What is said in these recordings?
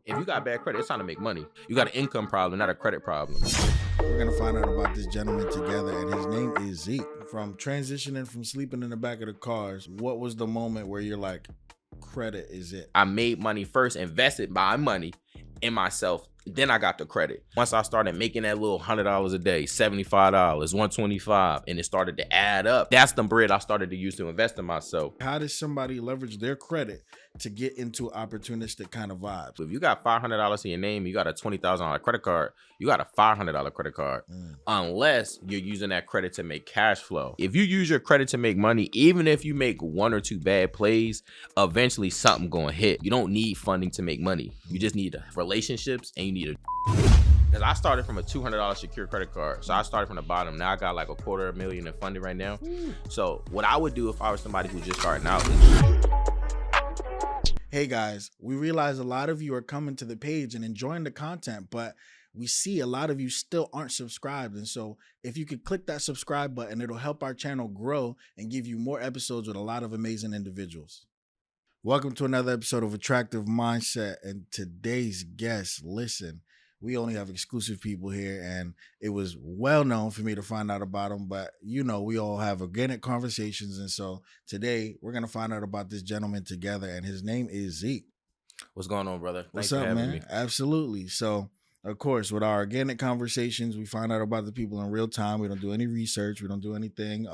If you got bad credit, it's time to make money. You got an income problem, not a credit problem. We're going to find out about this gentleman together, and his name is Zeke. From transitioning from sleeping in the back of the cars, what was the moment where you're like, credit is it? I made money first, invested my money in myself. Then I got the credit. Once I started making that little $100 a day, $75, $125, and it started to add up, that's the bread I started to use to invest in myself. How does somebody leverage their credit to get into opportunistic kind of vibes? If you got $500 in your name, you got a $20,000 credit card, you got a $500 credit card, unless you're using that credit to make cash flow. If you use your credit to make money, even if you make one or two bad plays, eventually something gonna hit. You don't need funding to make money. You just need relationships, and you need a because I started from a $200 secure credit card. So I started from the bottom. Now I got like $250,000 in funding right now. So what I would do if I was somebody who's just starting out is... Hey guys, we realize a lot of you are coming to the page and enjoying the content, but we see a lot of you still aren't subscribed. And so if you could click that subscribe button, it'll help our channel grow and give you more episodes with a lot of amazing individuals. Welcome to another episode of Attractive Mindset. And today's guest, listen, we only have exclusive people here, and it was well known for me to find out about them, but you know, we all have organic conversations. And so today we're going to find out about this gentleman together, and his name is Zeke. What's going on, brother? What's up, man? Me. Absolutely. So of course, with our organic conversations, we find out about the people in real time. We don't do any research. We don't do anything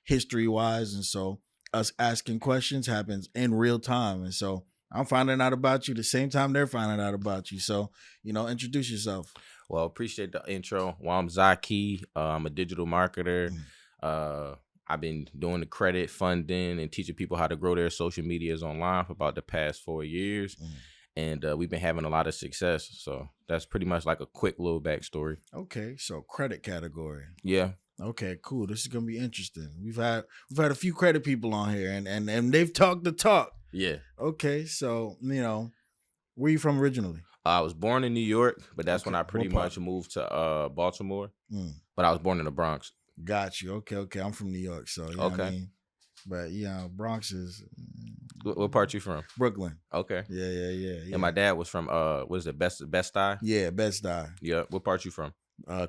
history wise. And so us asking questions happens in real time. And so I'm finding out about you the same time they're finding out about you. So, you know, introduce yourself. Well, appreciate the intro. Well, I'm Zakee. I'm a digital marketer. I've been doing the credit funding and teaching people how to grow their social medias online for about the past 4 years. And we've been having a lot of success. So that's pretty much like a quick little backstory. Okay. So credit category. Yeah. Okay, cool. This is going to be interesting. We've had a few credit people on here, and they've talked the talk. Yeah. Okay, so, you know, where you from originally? I was born in New York, but that's when I pretty much moved to Baltimore. But I was born in the Bronx. Got you. Okay. I'm from New York, so you know what I mean? But yeah, Bronx is. What part you from? Brooklyn. Okay. Yeah. And my dad was from what is it, Best-Stuy? Yeah, Best-Stuy. Yeah. What part you from?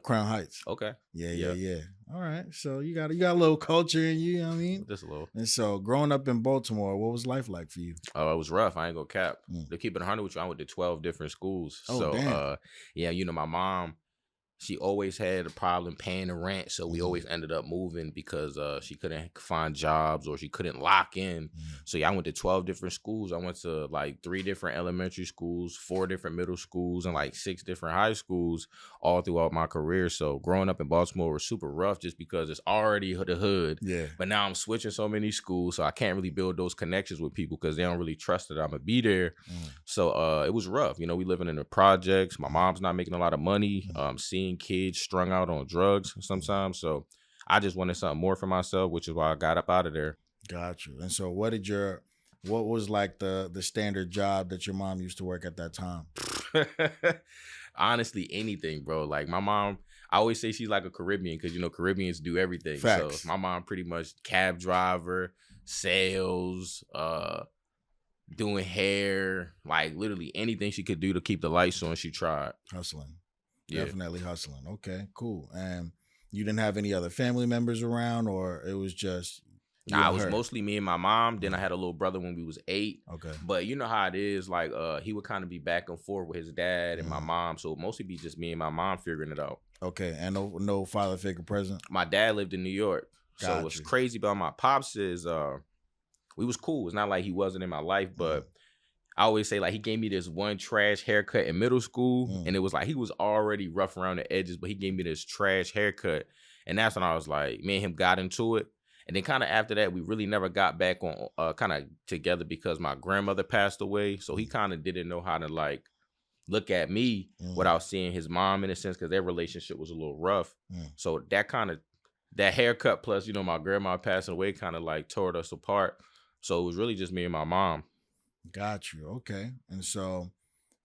Crown Heights. Okay. Yeah. All right. So you got a little culture in you know what I mean? Just a little. And so growing up in Baltimore, what was life like for you? Oh, it was rough. I ain't gonna cap. To keep it 100 with you, I went to 12 different schools. Oh, so damn. yeah, you know, my mom, she always had a problem paying the rent. So we always ended up moving because she couldn't find jobs or she couldn't lock in. So yeah, I went to 12 different schools. I went to like 3 different elementary schools, 4 different middle schools, and like 6 different high schools all throughout my career. So growing up in Baltimore was super rough just because it's already the hood. Yeah. But now I'm switching so many schools, so I can't really build those connections with people because they don't really trust that I'm gonna be there. So it was rough. You know, we living in the projects. My mom's not making a lot of money. Seeing kids strung out on drugs sometimes. So I just wanted something more for myself, which is why I got up out of there. Got you. And so what was like the standard job that your mom used to work at that time? Honestly, anything, bro. Like my mom, I always say she's like a Caribbean because, you know, Caribbeans do everything. Facts. So my mom pretty much cab driver, sales, doing hair, like literally anything she could do to keep the lights on, she tried. Hustling. Yeah. Definitely hustling. Okay, cool. And you didn't have any other family members around, or it was just Nah, it was mostly me and my mom. Then I had a little brother when we was 8. Okay. But you know how it is, like he would kind of be back and forth with his dad and my mom. So it would mostly be just me and my mom figuring it out. Okay. And no father figure present? My dad lived in New York. Got so what's crazy about my pops is we was cool. It's not like he wasn't in my life, but I always say like he gave me this one trash haircut in middle school, and it was like he was already rough around the edges, but he gave me this trash haircut, and that's when I was like, me and him got into it. And then kind of after that, we really never got back on kind of together because my grandmother passed away, so he kind of didn't know how to like look at me without seeing his mom in a sense because their relationship was a little rough. So that haircut plus, you know, my grandma passing away kind of like tore us apart. So it was really just me and my mom. Got you. Okay. And so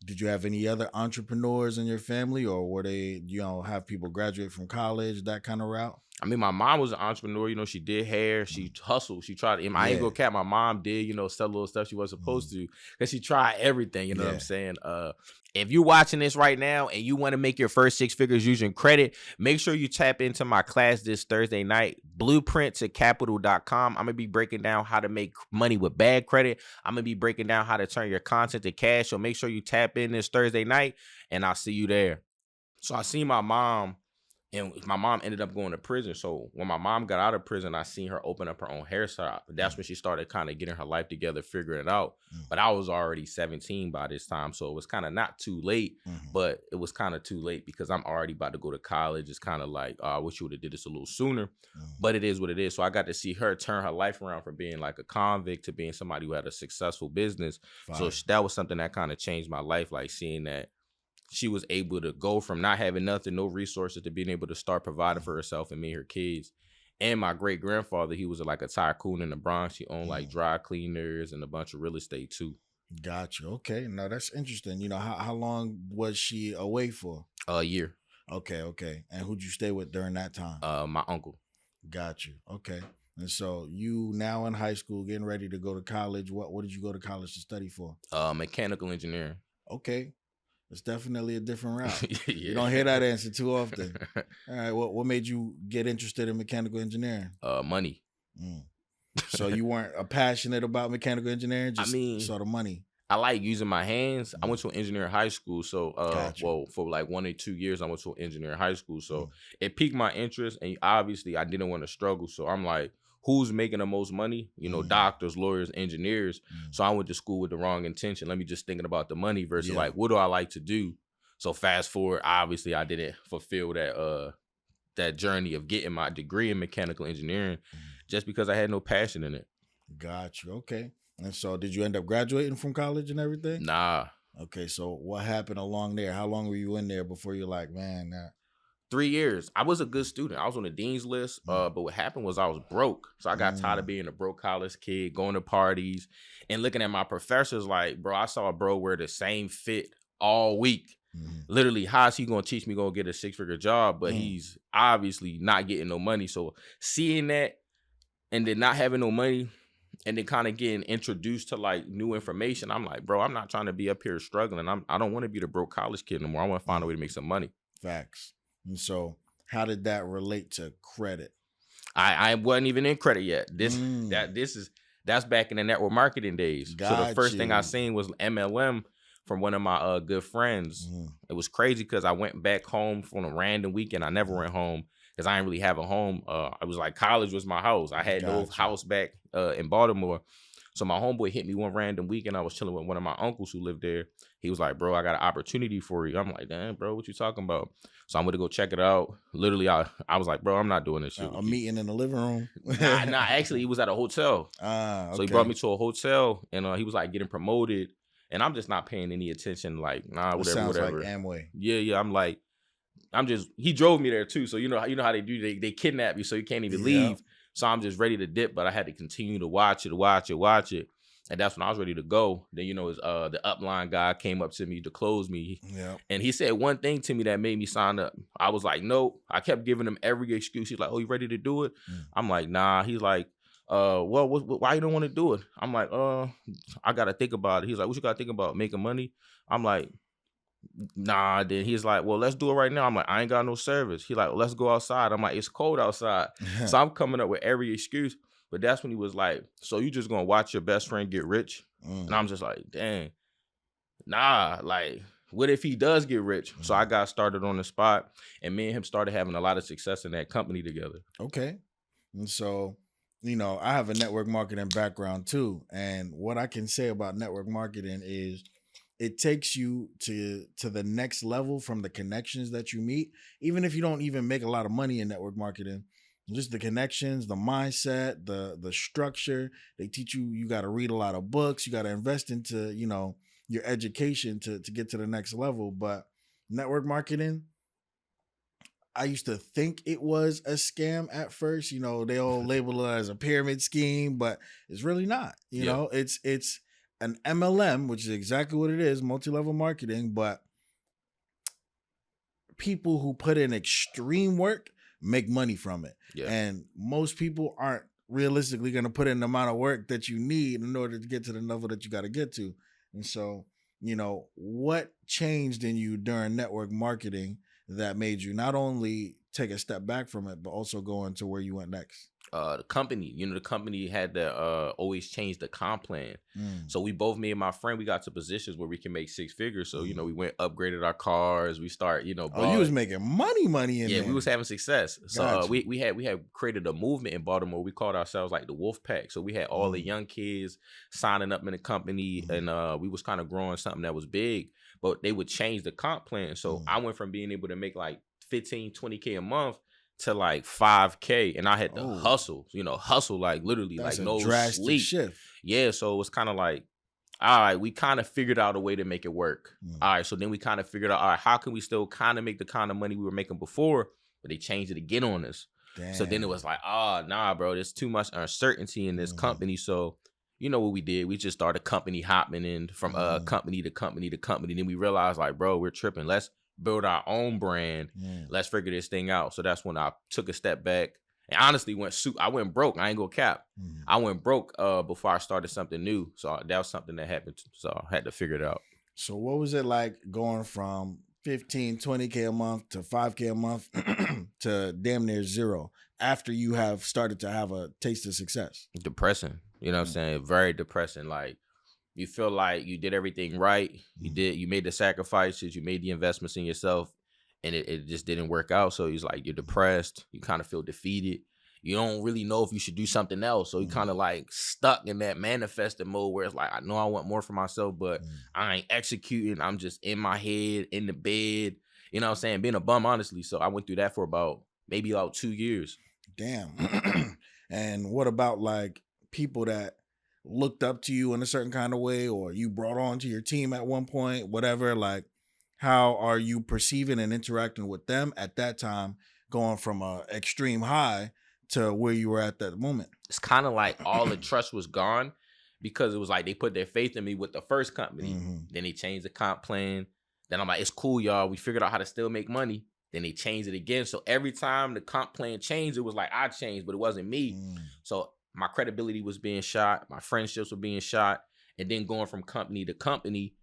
did you have any other entrepreneurs in your family, or were they, you know, have people graduate from college, that kind of route? I mean, my mom was an entrepreneur. You know, she did hair. She hustled. She tried. I ain't gonna cap. My mom did, you know, sell little stuff she wasn't supposed to because she tried everything. You know what I'm saying? If you're watching this right now and you want to make your first 6 figures using credit, make sure you tap into my class this Thursday night, blueprint2capital.com. I'm gonna be breaking down how to make money with bad credit. I'm gonna be breaking down how to turn your content to cash. So make sure you tap in this Thursday night, and I'll see you there. So I seen my mom. And my mom ended up going to prison. So when my mom got out of prison, I seen her open up her own hair shop. That's when she started kind of getting her life together, figuring it out. But I was already 17 by this time. So it was kind of not too late, but it was kind of too late because I'm already about to go to college. It's kind of like, I wish you would have did this a little sooner, but it is what it is. So I got to see her turn her life around from being like a convict to being somebody who had a successful business. So that was something that kind of changed my life, like seeing that she was able to go from not having nothing, no resources, to being able to start providing for herself and me and her kids. And my great grandfather, he was like a tycoon in the Bronx. He owned like dry cleaners and a bunch of real estate too. Gotcha. Okay. Now that's interesting. You know, how long was she away for? A year. Okay. And who'd you stay with during that time? My uncle. Got you. Okay. And so you now in high school, getting ready to go to college. What did you go to college to study for? Mechanical engineering. Okay. It's definitely a different route. You don't hear that answer too often. All right. What made you get interested in mechanical engineering? Money. So you weren't passionate about mechanical engineering? Just saw the money. I like using my hands. I went to an engineering high school. So, well, for like 1 or 2 years, I went to an engineering high school. So it piqued my interest. And obviously, I didn't want to struggle. So I'm like, who's making the most money? You know, doctors, lawyers, engineers. So I went to school with the wrong intention. Let me just thinking about the money versus like, what do I like to do? So fast forward, obviously, I didn't fulfill that journey of getting my degree in mechanical engineering just because I had no passion in it. Got you. Okay. And so did you end up graduating from college and everything? Nah. Okay. So what happened along there? How long were you in there before you're like, man, 3 years. I was a good student. I was on the dean's list. But what happened was I was broke. So I got tired of being a broke college kid, going to parties and looking at my professors like, bro, I saw a bro wear the same fit all week. Literally, how's he gonna teach me gonna get a 6-figure job? But he's obviously not getting no money. So seeing that and then not having no money and then kind of getting introduced to like new information, I'm like, bro, I'm not trying to be up here struggling. I don't want to be the broke college kid no more. I want to find a way to make some money. Facts. And so how did that relate to credit? I wasn't even in credit yet. That's back in the network marketing days. So the first thing I seen was MLM from one of my good friends. It was crazy because I went back home from a random weekend. I never went home because I didn't really have a home. I was like, college was my house. I had no house back in Baltimore. So my homeboy hit me one random weekend. I was chilling with one of my uncles who lived there. He was like, bro, I got an opportunity for you. I'm like, damn, bro, what you talking about? So I'm going to go check it out. Literally, I was like, bro, I'm not doing this shit. A meeting in the living room? nah, actually, he was at a hotel. Okay. So he brought me to a hotel, and he was like getting promoted. And I'm just not paying any attention. Like, nah, whatever, sounds whatever. Like Amway. Yeah. I'm like, he drove me there too. So you know how they do. They kidnap you, so you can't even leave. So I'm just ready to dip, but I had to continue to watch it. And that's when I was ready to go. Then, the upline guy came up to me to close me. And he said one thing to me that made me sign up. I was like, no. I kept giving him every excuse. He's like, oh, you ready to do it? I'm like, nah. He's like, well, why you don't want to do it? I'm like, I got to think about it. He's like, what you got to think about? Making money? I'm like, nah. Then he's like, well, let's do it right now. I'm like, I ain't got no service. He's like, well, let's go outside. I'm like, it's cold outside. So I'm coming up with every excuse. But that's when he was like, so you just gonna watch your best friend get rich? And I'm just like, dang, nah, like, what if he does get rich? So I got started on the spot, and me and him started having a lot of success in that company together. Okay. And so, I have a network marketing background too. And what I can say about network marketing is it takes you to the next level from the connections that you meet. Even if you don't even make a lot of money in network marketing, just the connections, the mindset, the structure. They teach you got to read a lot of books. You got to invest into, your education to get to the next level. But network marketing, I used to think it was a scam at first. They all label it as a pyramid scheme, but it's really not. You know, it's an MLM, which is exactly what it is, multi-level marketing, but people who put in extreme work make money from it. Yeah. And most people aren't realistically going to put in the amount of work that you need in order to get to the level that you got to get to. And so, what changed in you during network marketing that made you not only take a step back from it, but also go into where you went next? The company, the company had to always change the comp plan. Mm. So we both, me and my friend, we got to positions where we can make 6 figures. So, we went, upgraded our cars. We start, Oh, you was making money in yeah, there. we was having success. So Gotcha. we had created a movement in Baltimore. We called ourselves like the Wolf Pack. So we had all the young kids signing up in the company, and we was kind of growing something that was big, but they would change the comp plan. So I went from being able to make like 15, 20K a month to like 5K, and I had to hustle, like literally, That's like a no drastic sleep. shift. Yeah, so it was kind of like, all right, we kind of figured out a way to make it work. All right, so then we kind of figured out, all right, how can we still kind of make the kind of money we were making before, but they changed it again on us. Damn. So then it was like, nah, bro, there's too much uncertainty in this company. So you know what we did? We just started company hopping in from company to company to company. Then we realized, like, bro, we're tripping. Let's build our own brand. Let's figure this thing out. So that's when I took a step back and honestly I went broke. I ain't gonna cap. I went broke before I started something new. So that was something that happened. So I had to figure it out. So what was it like going from 15, 20K a month to 5K a month to damn near zero after you have started to have a taste of success? Depressing. You know what I'm saying? Very depressing. Like, you feel like you did everything right. You made the sacrifices, you made the investments in yourself, and it just didn't work out. So it's like you're depressed. You kind of feel defeated. You don't really know if you should do something else. So you kind of like stuck in that manifesting mode where it's like, I know I want more for myself, but I ain't executing. I'm just in my head, in the bed. You know what I'm saying? Being a bum, honestly. So I went through that for maybe about 2 years. Damn. And what about like people that looked up to you in a certain kind of way, or you brought on to your team at one point, whatever? Like, how are you perceiving and interacting with them at that time, going from a extreme high to where you were at that moment? It's kind of like all the trust was gone because it was like they put their faith in me with the first company. Then they changed the comp plan. Then I'm like, it's cool, y'all. We figured out how to still make money. Then they changed it again. So every time the comp plan changed, it was like I changed, but it wasn't me. So my credibility was being shot. My friendships were being shot. And then going from company to company,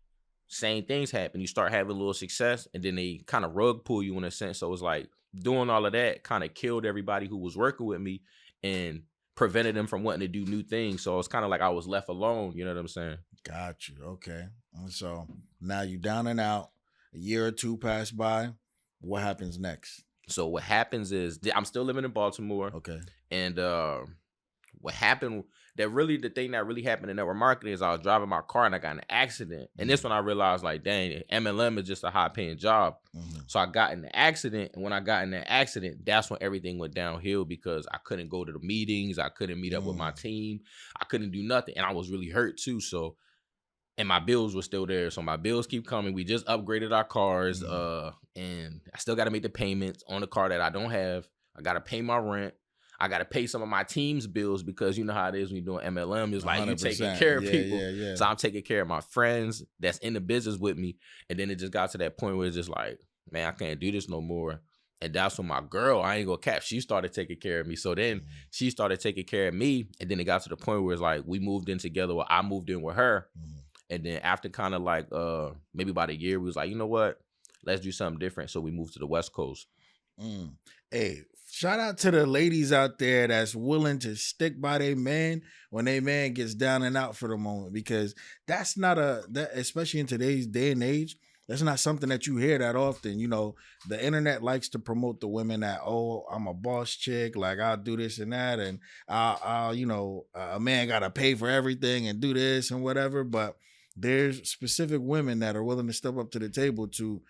same things happen. You start having a little success, and then they kind of rug pull you in a sense. So it's like doing all of that kind of killed everybody who was working with me and prevented them from wanting to do new things. So it's kind of like I was left alone. You know what I'm saying? Got you. Okay. And so now you down and out. A year or two pass by. What happens next? So what happens is I'm still living in Baltimore. Okay. And what happened, the thing that really happened in network marketing is I was driving my car and I got in an accident. And this when I realized, like, dang, MLM is just a high paying job. So I got in the accident. And when I got in that accident, that's when everything went downhill because I couldn't go to the meetings. I couldn't meet up with my team. I couldn't do nothing. And I was really hurt too. So, and my bills were still there. So my bills keep coming. We just upgraded our cars. And I still got to make the payments on the car that I don't have. I got to pay my rent. I got to pay some of my team's bills because you know how it is when you're doing MLM. It's like you taking care of people. Yeah. So I'm taking care of my friends that's in the business with me. And then it just got to that point where it's just like, man, I can't do this no more. And that's when my girl, I ain't gonna cap, she started taking care of me. So then she started taking care of me. And then it got to the point where it's like we moved in together, or I moved in with her. And then after kind of like maybe about a year, we was like, you know what? Let's do something different. So we moved to the West Coast. Hey, shout out to the ladies out there that's willing to stick by their man when their man gets down and out for the moment, because that's not especially in today's day and age, that's not something that you hear that often. You know, the internet likes to promote the women that, oh, I'm a boss chick, like I'll do this and that, and I'll a man gotta pay for everything and do this and whatever. But there's specific women that are willing to step up to the table to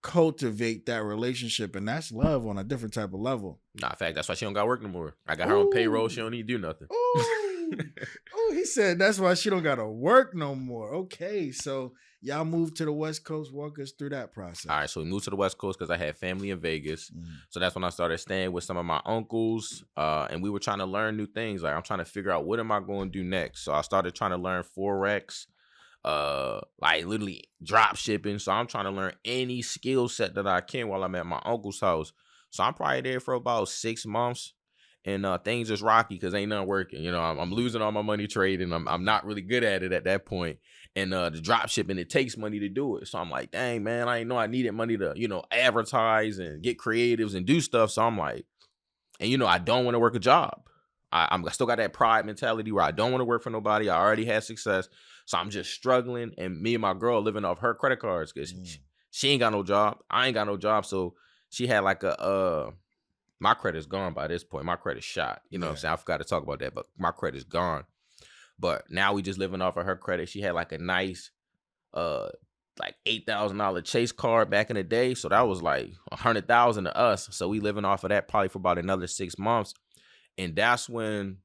cultivate that relationship, and that's love on a different type of level. Nah, in fact, that's why she don't got work no more. I got her on payroll. She don't need to do nothing. Oh, he said that's why she don't got to work no more. Okay, so y'all moved to the West Coast. Walk us through that process. All right, so we moved to the West Coast because I had family in Vegas. So that's when I started staying with some of my uncles, and we were trying to learn new things. Like, I'm trying to figure out what am I going to do next. So I started trying to learn Forex, like literally drop shipping. So I'm trying to learn any skill set that I can while I'm at my uncle's house. So I'm probably there for about 6 months. And things is rocky because ain't nothing working. You know, I'm losing all my money trading. I'm not really good at it at that point. And the drop shipping, it takes money to do it. So I'm like, dang, man, I didn't know I needed money to, advertise and get creatives and do stuff. So I'm like, and I don't want to work a job. I still got that pride mentality where I don't want to work for nobody. I already had success. So I'm just struggling. And me and my girl living off her credit cards because she ain't got no job. I ain't got no job. So she had like my credit's gone by this point. My credit's shot. You know what I'm saying? I forgot to talk about that, but my credit's gone. But now we just living off of her credit. She had like a nice like $8,000 Chase card back in the day. So that was like $100,000 to us. So we living off of that probably for about another 6 months. And that's when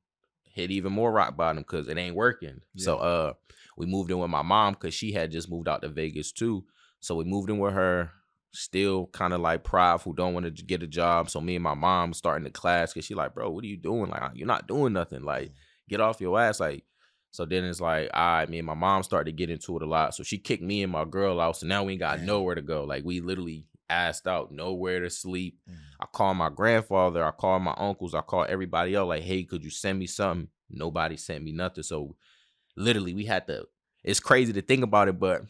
hit even more rock bottom because it ain't working. Yeah. So we moved in with my mom because she had just moved out to Vegas too. So we moved in with her. Still kind of like prideful, don't want to get a job. So me and my mom starting the class because she like, bro, what are you doing? Like, you're not doing nothing. Like, get off your ass. Like, so then it's like, me and my mom started to get into it a lot. So she kicked me and my girl out. So now we ain't got nowhere to go. Like, we literally asked out, nowhere to sleep. I called my grandfather. I called my uncles. I called everybody else. Like, hey, could you send me something? Nobody sent me nothing. So literally we had to, it's crazy to think about it, but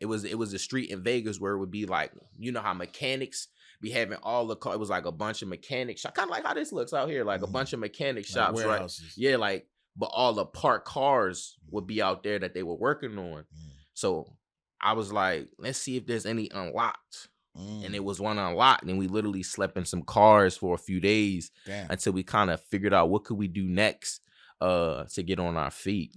it was a street in Vegas where it would be like, you know how mechanics be having all the cars. It was like a bunch of mechanic shops, kind of like how this looks out here, like a bunch of mechanic shops, right? Yeah, like, but all the parked cars would be out there that they were working on. So I was like, let's see if there's any unlocked. And it was one unlocked, and we literally slept in some cars for a few days until we kind of figured out what could we do next to get on our feet.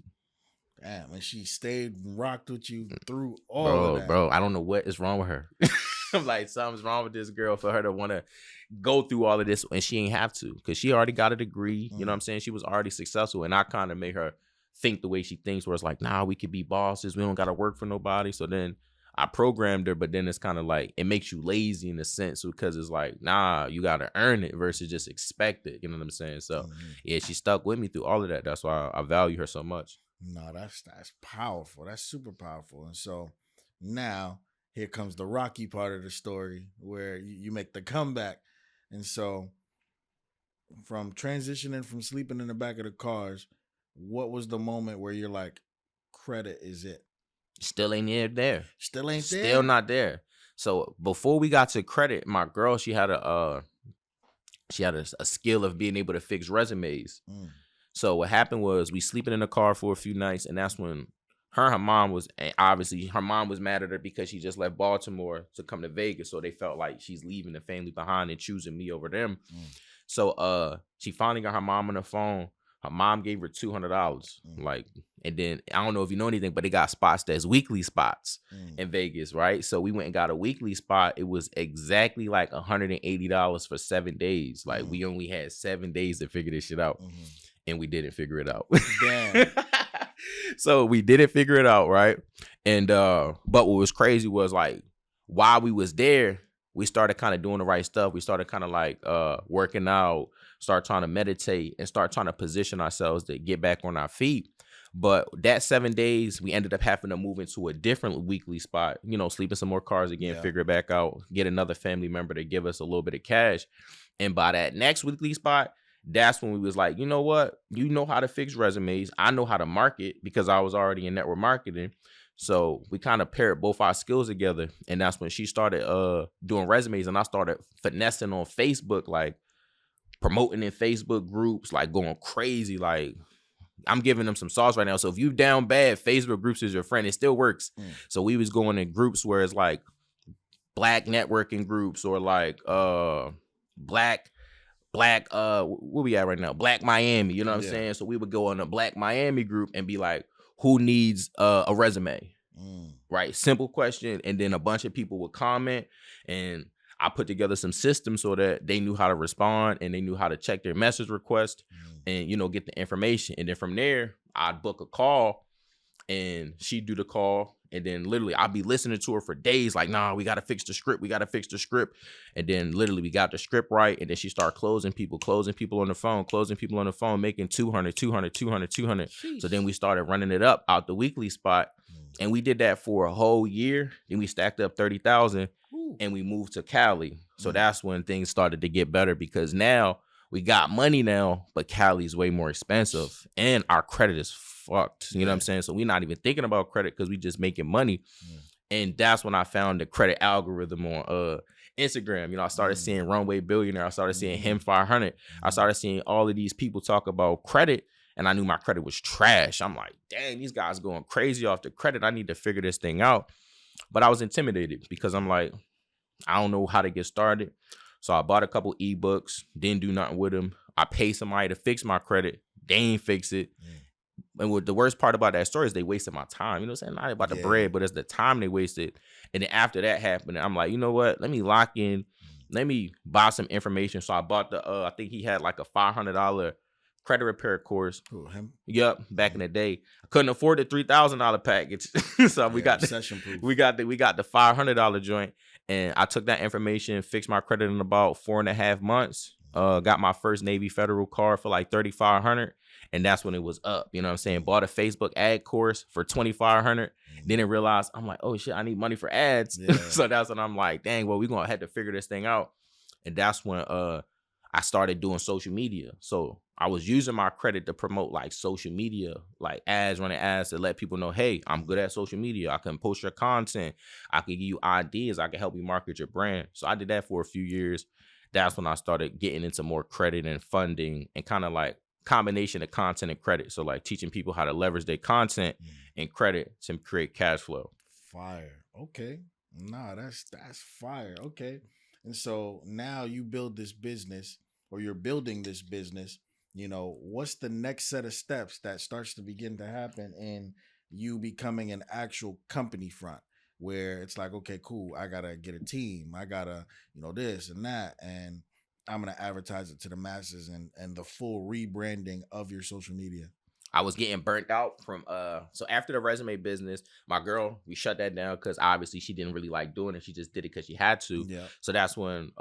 Damn, and she stayed and rocked with you through all of that. Bro, I don't know what is wrong with her. I'm like, something's wrong with this girl for her to want to go through all of this, and she ain't have to because she already got a degree. You know what I'm saying? She was already successful, and I kind of made her think the way she thinks, where it's like, nah, we could be bosses. We don't got to work for nobody. So then I programmed her, but then it's kind of like, it makes you lazy in a sense because it's like, nah, you got to earn it versus just expect it. You know what I'm saying? So yeah, she stuck with me through all of that. That's why I value her so much. No, that's powerful. That's super powerful. And so now here comes the rocky part of the story where you make the comeback. And so from transitioning from sleeping in the back of the cars, what was the moment where you're like, credit is it? Still ain't there. Still ain't there? Still not there. So before we got to credit, my girl, she had a skill of being able to fix resumes. So what happened was we sleeping in the car for a few nights, and that's when her mom was mad at her because she just left Baltimore to come to Vegas. So they felt like she's leaving the family behind and choosing me over them. So she finally got her mom on the phone. Her mom gave her $200. Like, and then I don't know if you know anything, but they got spots that's weekly spots in Vegas, right? So we went and got a weekly spot. It was exactly like $180 for 7 days. Like we only had 7 days to figure this shit out. And we didn't figure it out. Damn. So we didn't figure it out, right? And but what was crazy was like while we was there, we started kind of doing the right stuff. We started kind of like working out, start trying to meditate, and start trying to position ourselves to get back on our feet. But that 7 days, we ended up having to move into a different weekly spot, you know, sleep in some more cars again, figure it back out, get another family member to give us a little bit of cash. And by that next weekly spot, that's when we was like, you know what? You know how to fix resumes. I know how to market because I was already in network marketing. So we kind of paired both our skills together. And that's when she started doing resumes, and I started finessing on Facebook, like promoting in Facebook groups, like going crazy. Like I'm giving them some sauce right now. So if you down bad, Facebook groups is your friend. It still works. So we was going in groups where it's like black networking groups or like black where we at right now? Black Miami, you know what I'm saying? So we would go in a Black Miami group and be like, who needs a resume? Right? Simple question. And then a bunch of people would comment, and I put together some systems so that they knew how to respond and they knew how to check their message request and, you know, get the information. And then from there, I'd book a call and she'd do the call. And then literally I'd be listening to her for days, like, nah, we got to fix the script. We got to fix the script. And then literally we got the script right. And then she started closing people on the phone, making 200. Jeez. So then we started running it up out the weekly spot. And we did that for a whole year. Then we stacked up 30,000. and we moved to Cali. So that's when things started to get better because now we got money now, but Cali's way more expensive and our credit is fucked. You know what I'm saying? So we're not even thinking about credit because we just making money. And that's when I found the credit algorithm on Instagram. You know, I started seeing Runway Billionaire. I started seeing Him 500. I started seeing all of these people talk about credit. And I knew my credit was trash. I'm like, dang, these guys going crazy off the credit. I need to figure this thing out. But I was intimidated because I'm like, I don't know how to get started. So I bought a couple ebooks, didn't do nothing with them. I paid somebody to fix my credit. They ain't fix it. And what the worst part about that story is they wasted my time. You know what I'm saying? Not about the bread, but it's the time they wasted. And then after that happened, I'm like, you know what? Let me lock in. Let me buy some information. So I bought the, I think he had like a $500 credit repair course. Who, him? Yep, back in the day. I couldn't afford the $3,000 package. So we got the $500 joint. And I took that information, fixed my credit in about 4.5 months. Got my first Navy Federal card for like $3,500. And that's when it was up. You know what I'm saying? Bought a Facebook ad course for $2,500. Didn't realize, I'm like, oh shit, I need money for ads. So that's when I'm like, dang, well, we're going to have to figure this thing out. And that's when I started doing social media. So I was using my credit to promote like social media, like ads, running ads to let people know, hey, I'm good at social media. I can post your content. I can give you ideas. I can help you market your brand. So I did that for a few years. That's when I started getting into more credit and funding and kind of like combination of content and credit. So like teaching people how to leverage their content and credit to create cash flow. Fire. Okay. Nah, that's fire. Okay. And so now you build this business, or you're building this business. You know, what's the next set of steps that starts to begin to happen in you becoming an actual company front, where it's like, okay, cool, I gotta get a team, I gotta, this and that, and I'm gonna advertise it to the masses, and the full rebranding of your social media? I was getting burnt out from so after the resume business, my girl, we shut that down because obviously she didn't really like doing it. She just did it because she had to. Yeah. So that's when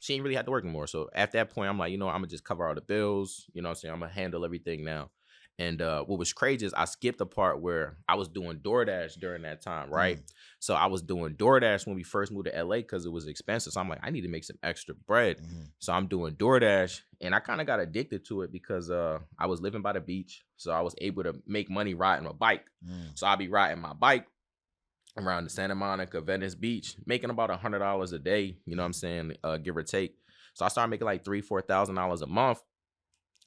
she didn't really have to work anymore. So at that point, I'm like, I'm gonna just cover all the bills. You know what I'm saying? I'm gonna handle everything now. And what was crazy is I skipped the part where I was doing DoorDash during that time, right? So I was doing DoorDash when we first moved to LA because it was expensive. So I'm like, I need to make some extra bread. So I'm doing DoorDash, and I kind of got addicted to it because I was living by the beach. So I was able to make money riding my bike. So I'll be riding my bike around the Santa Monica, Venice Beach, making about $100 a day, you know what I'm saying, give or take. So I started making like $3,000-$4,000 a month.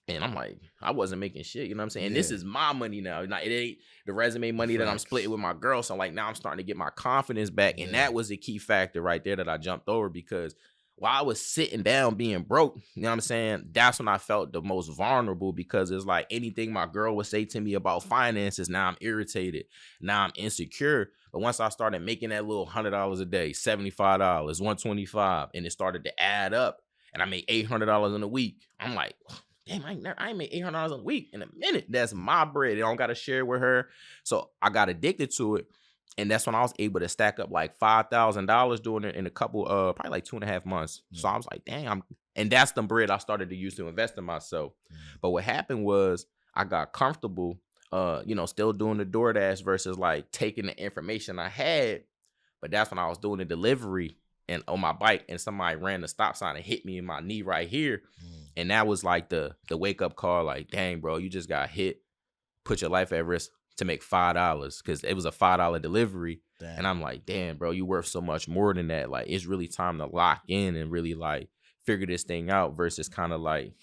And I'm like, I wasn't making shit, you know what I'm saying? And this is my money now. It ain't the resume money that I'm splitting with my girl. So like now I'm starting to get my confidence back. And that was a key factor right there that I jumped over, because while I was sitting down being broke, you know what I'm saying? That's when I felt the most vulnerable, because it's like anything my girl would say to me about finances, now I'm irritated. Now I'm insecure. But once I started making that little $100 a day, $75, $125, and it started to add up, and I made $800 in a week, I'm like, damn, I ain't made $800 a week in a minute. That's my bread. I don't got to share with her. So I got addicted to it. And that's when I was able to stack up like $5,000 doing it in a couple, probably like 2.5 months. So I was like, dang, and that's the bread I started to use to invest in myself. But what happened was I got comfortable, still doing the DoorDash versus like taking the information I had. But that's when I was doing the delivery and on my bike, and somebody ran the stop sign and hit me in my knee right here. And that was like the wake up call, like, dang, bro, you just got hit, put your life at risk to make $5, because it was a $5 delivery. Damn. And I'm like, damn, bro, you worth so much more than that. Like, it's really time to lock in and really like figure this thing out, versus kind of like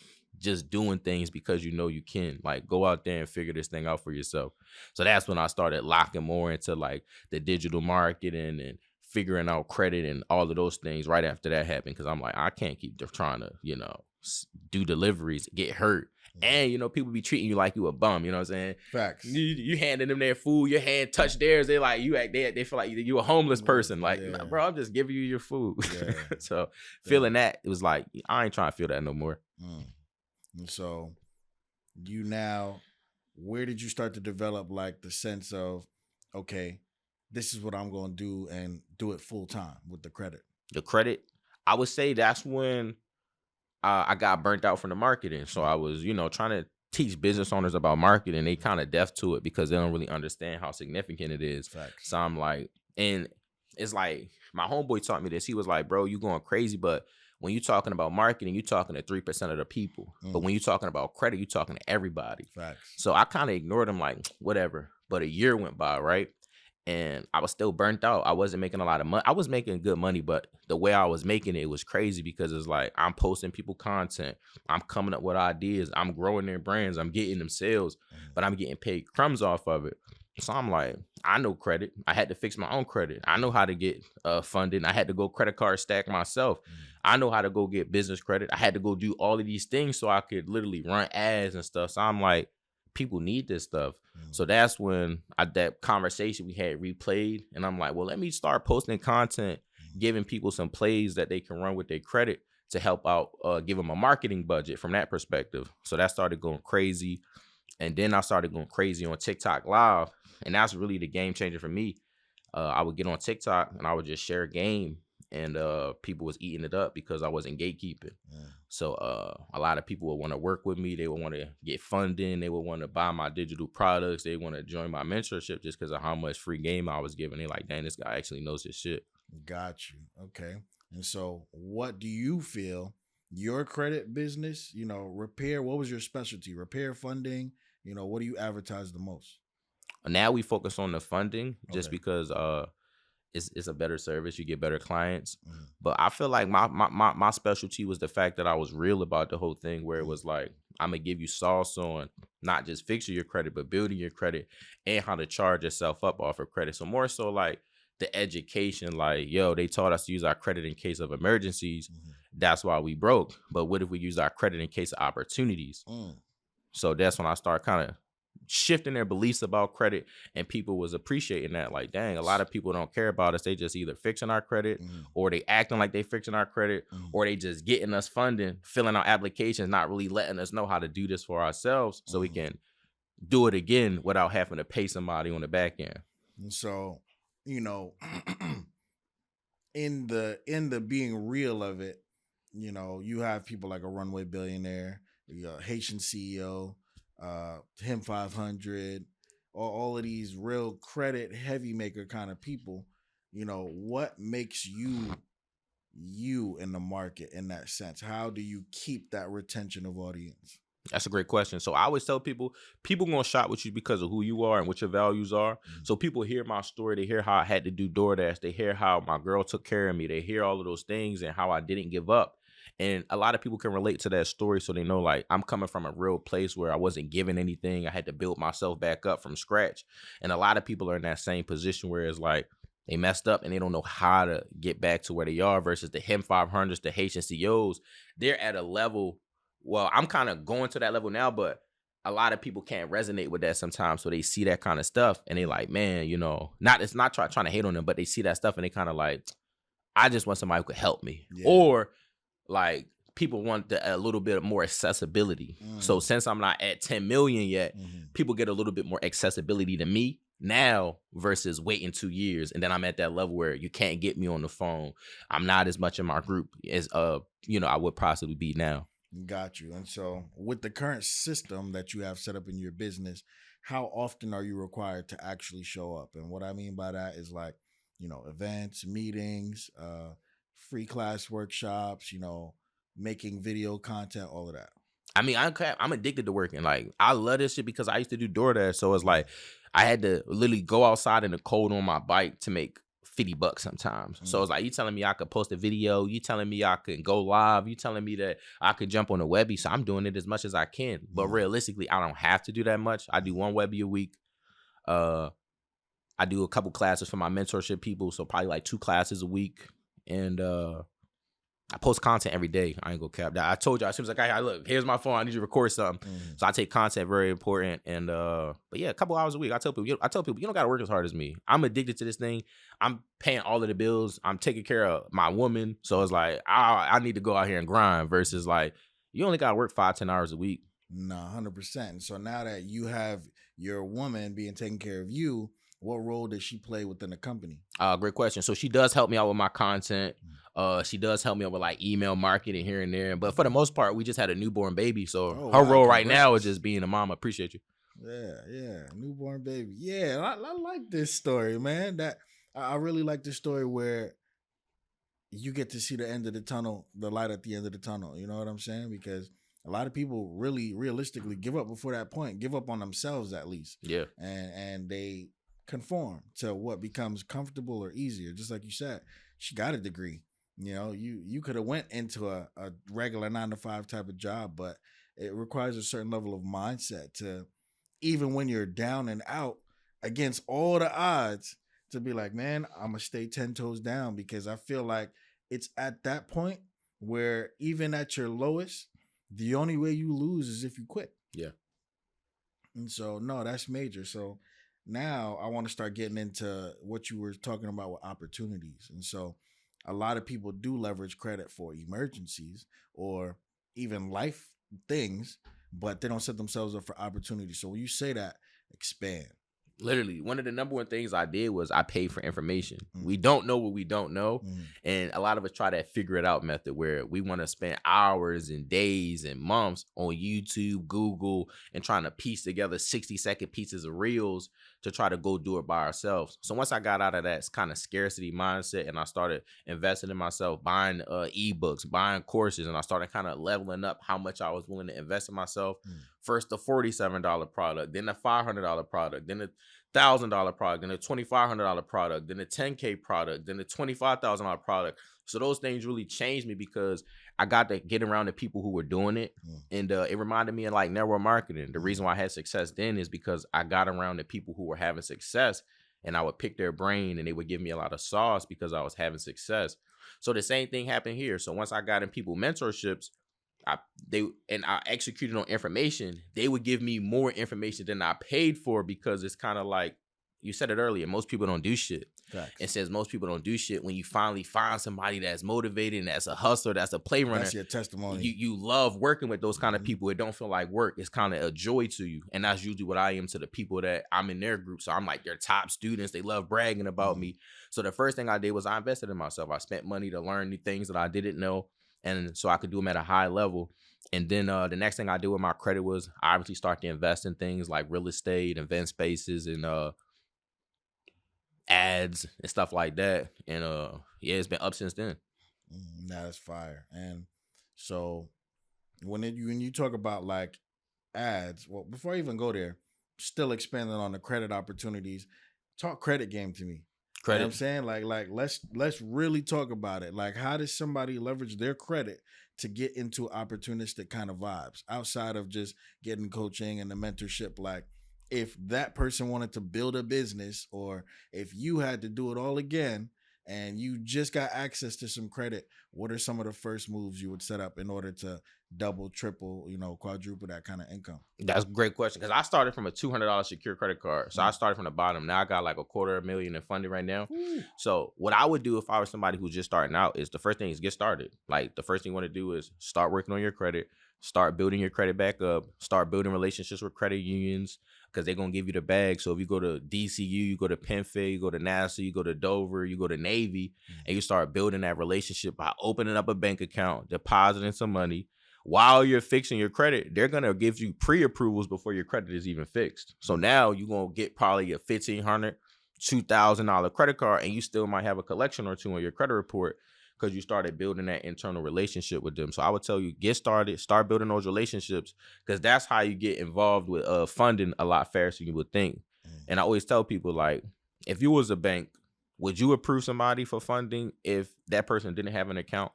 just doing things because you can. Like, go out there and figure this thing out for yourself. So that's when I started locking more into like the digital marketing and figuring out credit and all of those things right after that happened, because I'm like, I can't keep trying to, do deliveries, get hurt. And, people be treating you like you a bum, you know what I'm saying? Facts. You handing them their food, your hand touch theirs, they like, they feel like you a homeless person. Like, nah, bro, I'm just giving you your food. So feeling that, it was like, I ain't trying to feel that no more. And so where did you start to develop like the sense of, okay, this is what I'm going to do, and do it full time with the credit? The credit, I would say that's when I got burnt out from the marketing. So I was, trying to teach business owners about marketing. They kind of deaf to it because they don't really understand how significant it is. Facts. So I'm like, and it's like my homeboy taught me this. He was like, bro, you going crazy, but when you talking about marketing, you talking to 3% of the people. But when you talking about credit, you talking to everybody. Facts. So I kind of ignored him, like, whatever. But a year went by, right? And I was still burnt out. I wasn't making a lot of money. I was making good money, but the way I was making it was crazy because it's like I'm posting people content. I'm coming up with ideas. I'm growing their brands. I'm getting them sales, but I'm getting paid crumbs off of it. So I'm like, I know credit. I had to fix my own credit. I know how to get funding. I had to go credit card stack myself. I know how to go get business credit. I had to go do all of these things so I could literally run ads and stuff. So I'm like, people need this stuff. So that's when that conversation we had replayed. And I'm like, well, let me start posting content, giving people some plays that they can run with their credit to help out, give them a marketing budget from that perspective. So that started going crazy. And then I started going crazy on TikTok Live. And that's really the game changer for me. I would get on TikTok and I would just share a game, and people was eating it up because I wasn't gatekeeping. So a lot of people would want to work with me. They would want to get funding. They would want to buy my digital products. They want to join my mentorship just because of how much free game I was giving. They like, dang, this guy actually knows his shit. Got you. Okay. And so what do you feel your credit business, repair, what was your specialty? Repair, funding, what do you advertise the most? Now we focus on the funding just because it's a better service. You get better clients. But I feel like my specialty was the fact that I was real about the whole thing, where it was like, I'm going to give you sauce on not just fixing your credit, but building your credit and how to charge yourself up off of credit. So more so like the education, like, yo, they taught us to use our credit in case of emergencies. That's why we broke. But what if we use our credit in case of opportunities? So that's when I start kind of shifting their beliefs about credit, and people was appreciating that. Like, dang, a lot of people don't care about us. They just either fixing our credit or they acting like they fixing our credit or they just getting us funding, filling out applications, not really letting us know how to do this for ourselves so we can do it again without having to pay somebody on the back end. And so, in the being real of it, you have people like a runway billionaire, Haitian CEO, him 500, all of these real credit heavy maker kind of people. What makes you in the market in that sense? How do you keep that retention of audience? That's a great question. So I always tell people gonna shop with you because of who you are and what your values are. So people hear my story, they hear how I had to do DoorDash, they hear how my girl took care of me, they hear all of those things and how I didn't give up. And a lot of people can relate to that story, so they know, like, I'm coming from a real place where I wasn't given anything. I had to build myself back up from scratch. And a lot of people are in that same position where it's like they messed up and they don't know how to get back to where they are, versus the him 500s, the Haitian CEOs. They're at a level, well, I'm kind of going to that level now, but a lot of people can't resonate with that sometimes. So they see that kind of stuff and they like, man, it's not trying to hate on them, but they see that stuff and they kind of like, I just want somebody who could help me. Yeah. Or like people want a little bit more accessibility. So since I'm not at 10 million yet, people get a little bit more accessibility to me now versus waiting 2 years. And then I'm at that level where you can't get me on the phone. I'm not as much in my group as, I would possibly be now. Got you. And so with the current system that you have set up in your business, how often are you required to actually show up? And what I mean by that is like, events, meetings, free class workshops, making video content, all of that. I mean, I'm addicted to working. Like, I love this shit because I used to do DoorDash. So it's like I had to literally go outside in the cold on my bike to make $50 sometimes. So it's like, you telling me I could post a video, you telling me I could go live, you telling me that I could jump on a Webby. So I'm doing it as much as I can. But realistically, I don't have to do that much. I do one Webby a week. I do a couple classes for my mentorship people, so probably like 2 classes a week. And I post content every day. I ain't gonna cap that. I told you, as soon as I got here, look, here's my phone. I need you to record something. So I take content very important. And but yeah, a couple hours a week. I tell people, you don't gotta work as hard as me. I'm addicted to this thing. I'm paying all of the bills. I'm taking care of my woman. So it's like I need to go out here and grind versus like you only gotta work 5-10 hours a week. No, 100%. So now that you have your woman being taken care of you, what role does she play within the company? Great question. So she does help me out with my content. She does help me out with like email marketing here and there. But for the most part, we just had a newborn baby. So her role right now is just being a mom. I appreciate you. Yeah. Newborn baby. Yeah, I like this story, man. That I really like the story where you get to see the end of the tunnel, the light at the end of the tunnel. You know what I'm saying? Because a lot of people really realistically give up before that point, give up on themselves at least. Yeah. And they conform to what becomes comfortable or easier. Just like you said, she got a degree. You know, you could have went into a regular 9 to 5 type of job, but it requires a certain level of mindset to, even when you're down and out against all the odds, to be like, man, I'm gonna stay 10 toes down, because I feel like it's at that point where even at your lowest, the only way you lose is if you quit. Yeah. And so, no, that's major. So now I want to start getting into what you were talking about with opportunities. And so a lot of people do leverage credit for emergencies or even life things, but they don't set themselves up for opportunities. So when you say that, expand. Literally, one of the number one things I did was I paid for information. We don't know what we don't know. And a lot of us try that figure it out method where we want to spend hours and days and months on YouTube, Google, and trying to piece together 60-second pieces of reels to try to go do it by ourselves. So once I got out of that kind of scarcity mindset and I started investing in myself, buying ebooks, buying courses, and I started kind of leveling up how much I was willing to invest in myself. First the $47 product, then the $500 product, then the $1,000 product, then the $2,500 product, then the $10K product, then the $25,000 product. So those things really changed me because I got to get around the people who were doing it. And it reminded me of like network marketing. The reason why I had success then is because I got around the people who were having success, and I would pick their brain and they would give me a lot of sauce because I was having success. So the same thing happened here. So once I got in people mentorships, I executed on information, they would give me more information than I paid for, because it's kind of like you said it earlier, most people don't do shit. Facts. And since most people don't do shit, when you finally find somebody that's motivated and that's a hustler, that's a play runner, that's your testimony. You love working with those kind of people. It don't feel like work. It's kind of a joy to you. And that's usually what I am to the people that I'm in their group. So I'm like their top students. They love bragging about me. So the first thing I did was I invested in myself. I spent money to learn new things that I didn't know, and so I could do them at a high level. And then the next thing I did with my credit was I obviously start to invest in things like real estate, event spaces, and ads and stuff like that. And yeah, it's been up since then. That's fire. And so when you talk about like ads, well, before I even go there, still expanding on the credit opportunities, talk credit game to me. Credit. You know what I'm saying? Like let's really talk about it. Like, how does somebody leverage their credit to get into opportunistic kind of vibes outside of just getting coaching and the mentorship? Like, if that person wanted to build a business, or if you had to do it all again and you just got access to some credit, what are some of the first moves you would set up in order to double, triple, quadruple that kind of income? That's a great question, because I started from a $200 secure credit card. So I started from the bottom. Now I got like $250,000 in funding right now. So what I would do if I was somebody who's just starting out is the first thing is get started. Like the first thing you want to do is start working on your credit, start building your credit back up, start building relationships with credit unions, because they're going to give you the bag. So if you go to DCU, you go to Penn Fed, you go to NASA, you go to Dover, you go to Navy, and you start building that relationship by opening up a bank account, depositing some money. While you're fixing your credit, they're going to give you pre-approvals before your credit is even fixed. So now you're going to get probably a $1,500, $2,000 credit card, and you still might have a collection or two on your credit report because you started building that internal relationship with them. So I would tell you, get started, start building those relationships, because that's how you get involved with funding a lot faster than you would think. And I always tell people, like, if you was a bank, would you approve somebody for funding if that person didn't have an account?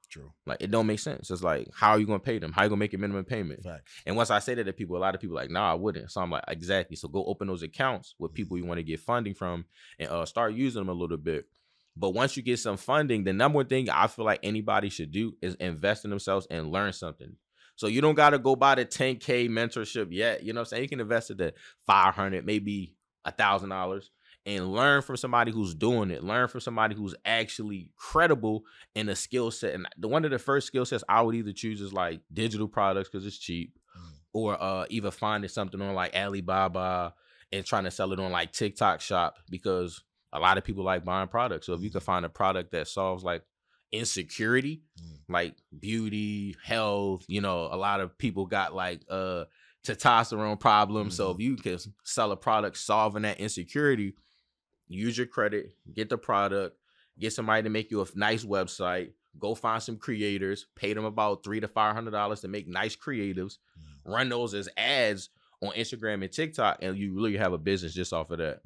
True. Like, it don't make sense. It's like, how are you going to pay them? How are you going to make a minimum payment? Facts. And once I say that to people, a lot of people are like, nah, I wouldn't. So I'm like, exactly. So go open those accounts with people you want to get funding from, and start using them a little bit. But once you get some funding, the number one thing I feel like anybody should do is invest in themselves and learn something. So you don't got to go buy the 10K mentorship yet. You know what I'm saying? You can invest at the $500, maybe $1,000, and learn from somebody who's doing it. Learn from somebody who's actually credible in a skill set. And one of the first skill sets I would either choose is like digital products, because it's cheap, or either finding something on like Alibaba and trying to sell it on like TikTok Shop, because a lot of people like buying products. So if you can find a product that solves like insecurity, like beauty, health, a lot of people got like testosterone problems. So if you can sell a product solving that insecurity, use your credit, get the product, get somebody to make you a nice website, go find some creators, pay them about $300 to $500 to make nice creatives, run those as ads on Instagram and TikTok, and you really have a business just off of that.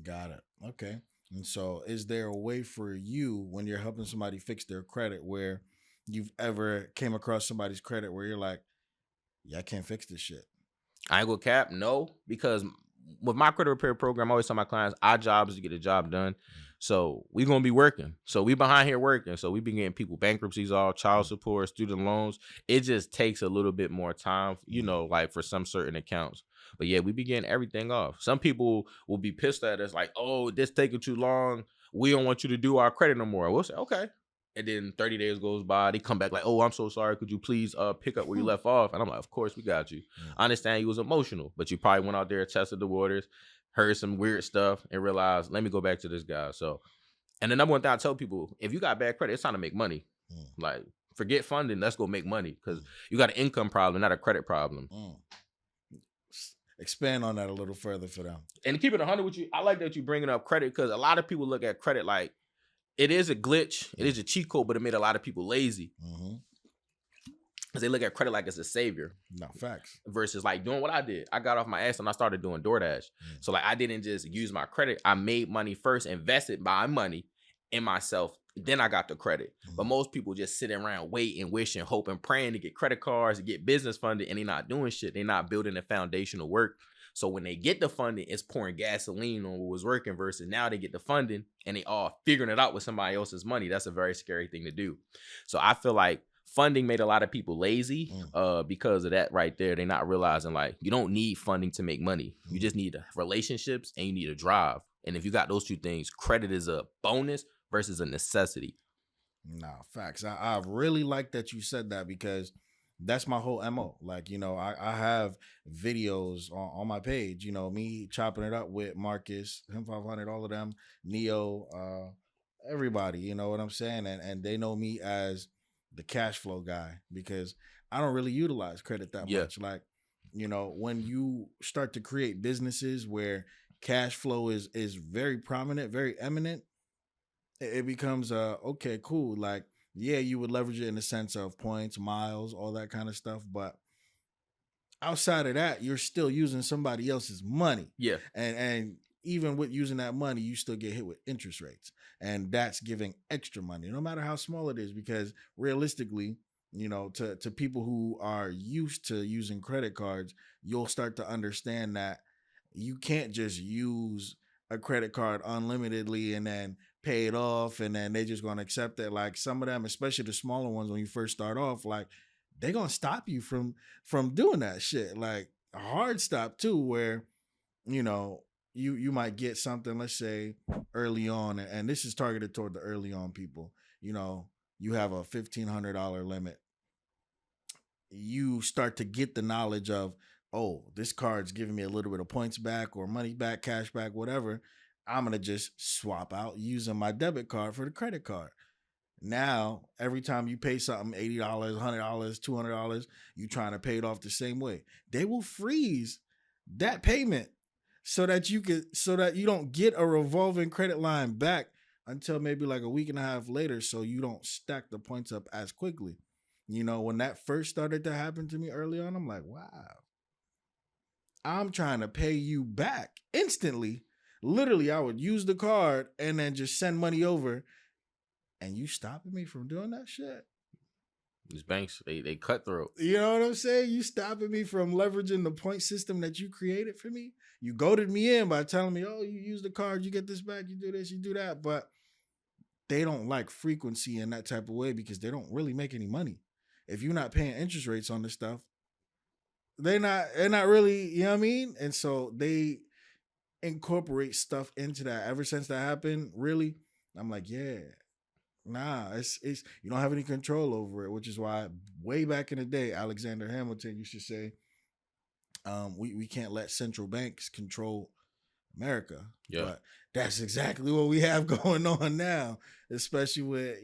Got it. Okay. And so, is there a way for you when you're helping somebody fix their credit where you've ever came across somebody's credit where you're like, yeah, I can't fix this shit? I ain't gonna cap, no, because with my credit repair program, I always tell my clients, our job is to get the job done. So we gonna be working. So we behind here working. So we been getting people bankruptcies, all child support, student loans. It just takes a little bit more time, like for some certain accounts. But yeah, we be getting everything off. Some people will be pissed at us, like, oh, this taking too long. We don't want you to do our credit no more. We'll say, okay. And then 30 days goes by. They come back like, oh, I'm so sorry. Could you please pick up where you left off? And I'm like, of course, we got you. I understand you was emotional, but you probably went out there, tested the waters, heard some weird stuff, and realized, let me go back to this guy. So, and the number one thing I tell people, if you got bad credit, it's time to make money. Like, forget funding. Let's go make money because you got an income problem, not a credit problem. Expand on that a little further for them. And to keep it 100 with you, I like that you bringing up credit because a lot of people look at credit like, it is a glitch. It is a cheat code, but it made a lot of people lazy. Because they look at credit like it's a savior. No, facts. Versus like doing what I did. I got off my ass and I started doing DoorDash. So like I didn't just use my credit. I made money first, invested my money in myself. Then I got the credit. But most people just sit around waiting, wishing, hoping, praying to get credit cards, to get business funded, and they're not doing shit. They're not building the foundational work. So when they get the funding, it's pouring gasoline on what was working versus now they get the funding and they all figuring it out with somebody else's money. That's a very scary thing to do. So I feel like funding made a lot of people lazy because of that right there. They're not realizing like you don't need funding to make money. You just need relationships and you need a drive. And if you got those two things, credit is a bonus versus a necessity. Nah, facts. I really like that you said that because that's my whole MO. Like, I have videos on my page, me chopping it up with Marcus, him 500, all of them, Neo, everybody, you know what I'm saying? And they know me as the cash flow guy because I don't really utilize credit that much. Like, when you start to create businesses where cash flow is very prominent, very eminent, it becomes okay, cool. Like, yeah, you would leverage it in the sense of points, miles, all that kind of stuff. But outside of that, you're still using somebody else's money. Yeah. And even with using that money, you still get hit with interest rates. And that's giving extra money, no matter how small it is, because realistically, to people who are used to using credit cards, you'll start to understand that you can't just use a credit card unlimitedly and then pay it off and then they just gonna accept it. Like some of them, especially the smaller ones, when you first start off, like they're gonna stop you from doing that shit. Like a hard stop too, where you might get something, let's say early on, and this is targeted toward the early on people. You have a $1,500 limit. You start to get the knowledge of, oh, this card's giving me a little bit of points back or money back, cash back, whatever. I'm going to just swap out using my debit card for the credit card. Now, every time you pay something, $80, $100, $200, you trying to pay it off the same way. They will freeze that payment so that you don't get a revolving credit line back until maybe like a week and a half later, so you don't stack the points up as quickly. When that first started to happen to me early on, I'm like, wow, I'm trying to pay you back instantly. Literally, I would use the card and then just send money over. And you stopping me from doing that shit? These banks, they cutthroat. You know what I'm saying? You stopping me from leveraging the point system that you created for me? You goaded me in by telling me, oh, you use the card, you get this back, you do this, you do that. But they don't like frequency in that type of way because they don't really make any money. If you're not paying interest rates on this stuff, they're not really, you know what I mean? And so they incorporate stuff into that. Ever since that happened, really, I'm like, yeah, nah, it's you don't have any control over it, which is why way back in the day, Alexander Hamilton used to say, we can't let central banks control America. Yeah. But that's exactly what we have going on now, especially with,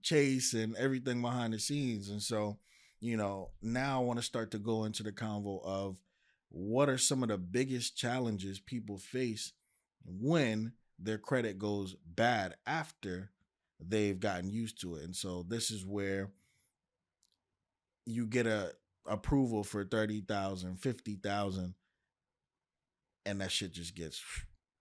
Chase and everything behind the scenes. And so, now I want to start to go into the convo of what are some of the biggest challenges people face when their credit goes bad after they've gotten used to it. And so this is where you get a approval for 30,000, 50,000, and that shit just gets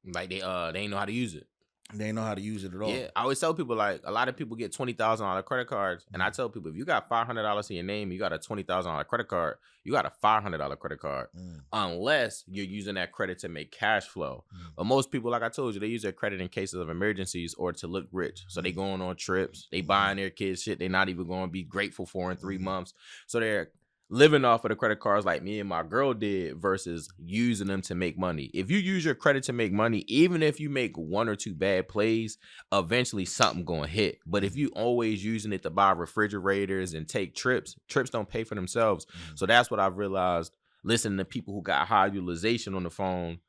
Like they ain't know how to use it. they know how to use it at all. Yeah, I always tell people like a lot of people get $20,000 credit cards, and I tell people if you got $500 in your name, you got a $20,000 credit card, you got a $500 credit card, unless you're using that credit to make cash flow. But most people, like I told you, they use their credit in cases of emergencies or to look rich. So they going on trips, they buying their kids shit they're not even going to be grateful for in 3 months. So they're living off of the credit cards like me and my girl did versus using them to make money. If you use your credit to make money, even if you make 1 or 2 bad plays, eventually something gonna hit. But if you always using it to buy refrigerators and take trips don't pay for themselves. So that's what I've realized listening to people who got high utilization on the phone.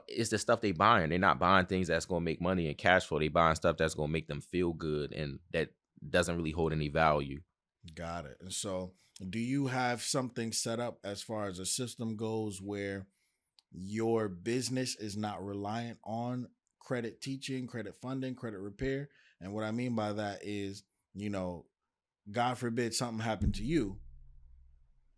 It's the stuff they buying. They're not buying things that's gonna make money and cash flow. They buying stuff that's gonna make them feel good and that doesn't really hold any value. Got it. And so do you have something set up as far as a system goes where your business is not reliant on credit teaching, credit funding, credit repair? And what I mean by that is, God forbid something happened to you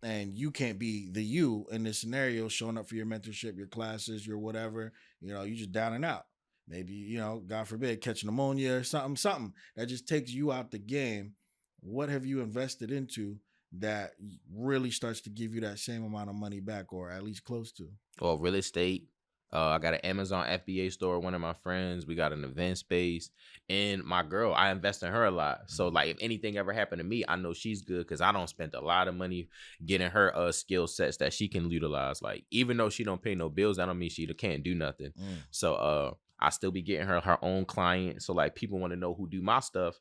and you can't be the you in this scenario showing up for your mentorship, your classes, your whatever, you just down and out. Maybe, God forbid, catch pneumonia or something that just takes you out the game. What have you invested into that really starts to give you that same amount of money back, or at least close to? Or real estate. I got an Amazon FBA store, one of my friends. We got an event space. And my girl, I invest in her a lot. So like if anything ever happened to me, I know she's good because I don't spend a lot of money getting her skill sets that she can utilize. Like even though she don't pay no bills, that don't mean she can't do nothing. So I still be getting her own client. So like people want to know who do my stuff.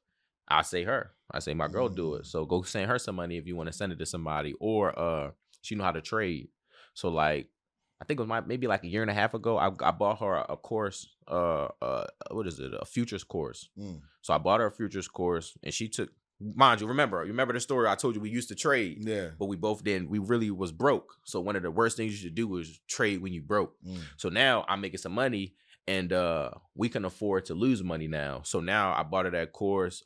I say her. I say my girl do it. So go send her some money if you want to send it to somebody. Or she know how to trade. So like I think it was maybe like a year and a half ago, I bought her a course, what is it? A futures course. So I bought her a futures course and she took, mind you, remember the story I told you we used to trade. Yeah. But we both didn't, we really was broke. So one of the worst things you should do is trade when you broke. So now I'm making some money and we can afford to lose money now. So now I bought her that course.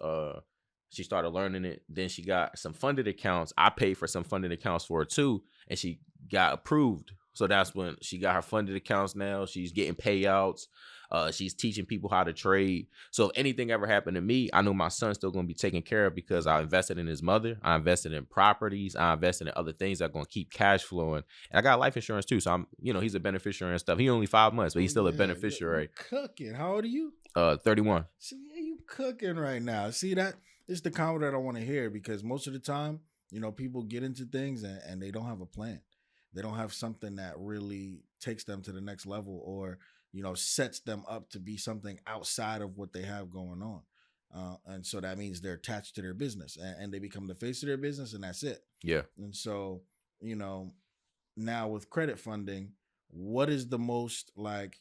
She started learning it. Then she got some funded accounts. I paid for some funded accounts for her too. And she got approved. So that's when she got her funded accounts now. She's getting payouts. She's teaching people how to trade. So if anything ever happened to me, I know my son's still going to be taken care of because I invested in his mother. I invested in properties. I invested in other things that are going to keep cash flowing. And I got life insurance too. So I'm, he's a beneficiary and stuff. He only 5 months, but he's still a beneficiary. Cooking. How old are you? 31. See, you cooking right now. See, that is the comment that I want to hear because most of the time, people get into things and they don't have a plan. They don't have something that really takes them to the next level or, sets them up to be something outside of what they have going on. And so that means they're attached to their business and they become the face of their business and that's it. Yeah. And so, now with credit funding, what is the most like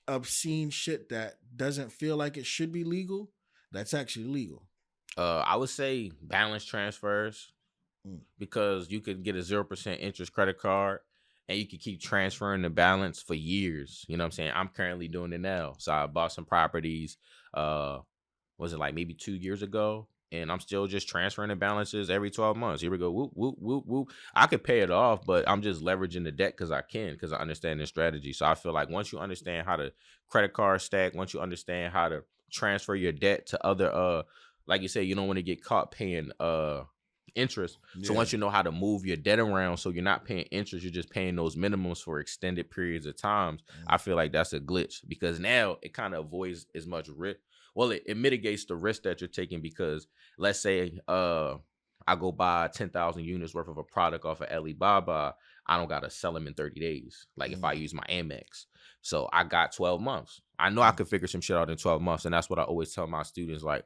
obscene shit that doesn't feel like it should be legal that's actually legal? I would say balance transfers. Because you could get a 0% interest credit card and you could keep transferring the balance for years. You know what I'm saying? I'm currently doing it now. So I bought some properties, was it like maybe 2 years ago? And I'm still just transferring the balances every 12 months. Here we go. Whoop, whoop, whoop, whoop. I could pay it off, but I'm just leveraging the debt because I understand the strategy. So I feel like once you understand how to credit card stack, once you understand how to transfer your debt to other, like you said, you don't want to get caught paying, interest. So once you know how to move your debt around so you're not paying interest, you're just paying those minimums for extended periods of times. I feel like that's a glitch because now it kind of avoids as much risk. Well, it mitigates the risk that you're taking because let's say I go buy 10,000 units worth of a product off of Alibaba, I don't got to sell them in 30 days. Like if I use my Amex. So I got 12 months. I know I could figure some shit out in 12 months. And that's what I always tell my students, like,